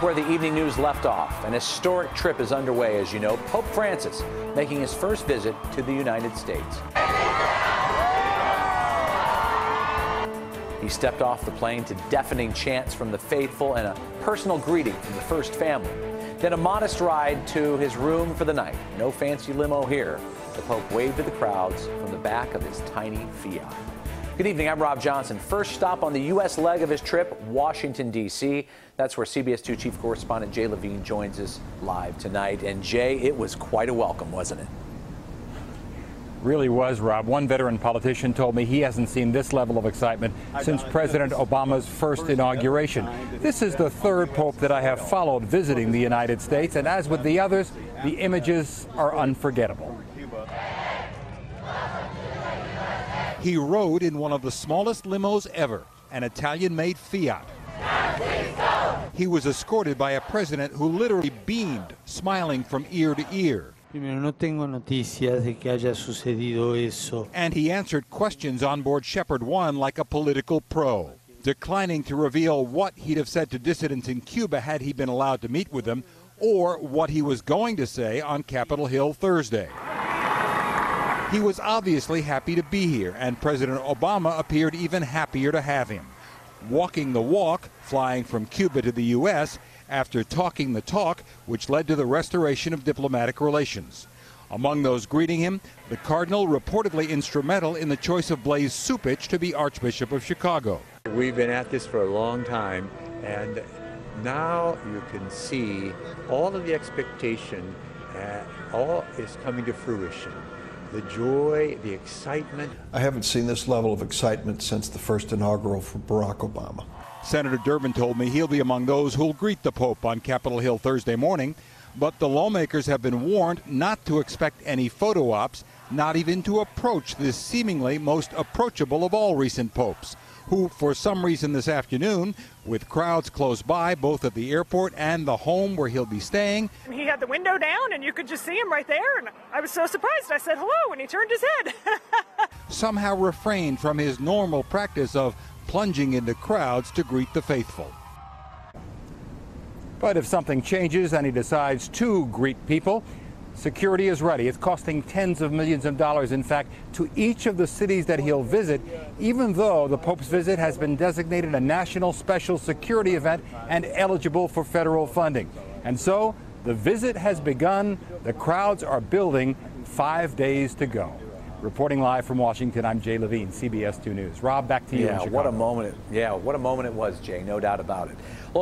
Where the evening news left off, an historic trip is underway, as you know. Pope Francis making his first visit to the United States. He stepped off the plane to deafening chants from the faithful and a personal greeting from the first family. Then a modest ride to his room for the night. No fancy limo here. The Pope waved to the crowds from the back of his tiny Fiat. Good evening, I'm Rob Johnson. First stop on the U.S. leg of his trip, Washington, D.C. That's where CBS 2 chief correspondent Jay Levine joins us live tonight. And Jay, it was quite a welcome, wasn't it? Really was, Rob. One veteran politician told me he hasn't seen this level of excitement since President Obama's first inauguration. This is the third pope that I have followed visiting the United States, and as with the others, the images are unforgettable. He rode in one of the smallest limos ever, an Italian-made Fiat. He was escorted by a president who literally beamed, smiling from ear to ear. And he answered questions on board Shepherd 1 like a political pro, declining to reveal what he'd have said to dissidents in Cuba had he been allowed to meet with them, or what he was going to say on Capitol Hill Thursday. He was obviously happy to be here, and President Obama appeared even happier to have him. Walking the walk, flying from Cuba to the U.S., after talking the talk, which led to the restoration of diplomatic relations. Among those greeting him, the Cardinal reportedly instrumental in the choice of Blaise Supich to be Archbishop of Chicago. We've been at this for a long time, and now you can see all of the expectation, all is coming to fruition. The joy, the excitement. I haven't seen this level of excitement since the first inaugural for Barack Obama. Senator Durbin told me he'll be among those who'll greet the Pope on Capitol Hill Thursday morning, but the lawmakers have been warned not to expect any photo ops, not even to approach this seemingly most approachable of all recent popes, who, for some reason this afternoon, with crowds close by, both at the airport and the home where he'll be staying. He had the window down and you could just see him right there, and I was so surprised. I said hello when he turned his head. Somehow refrained from his normal practice of plunging into crowds to greet the faithful. But if something changes and he decides to greet people, security is ready. It's costing tens of millions of dollars, in fact, to each of the cities that he'll visit, even though the Pope's visit has been designated a national special security event and eligible for federal funding. And so the visit has begun. The crowds are building. 5 days to go. Reporting live from Washington, I'm Jay Levine, CBS 2 News. Rob, back to you in Chicago. What a moment it was, Jay, no doubt about it.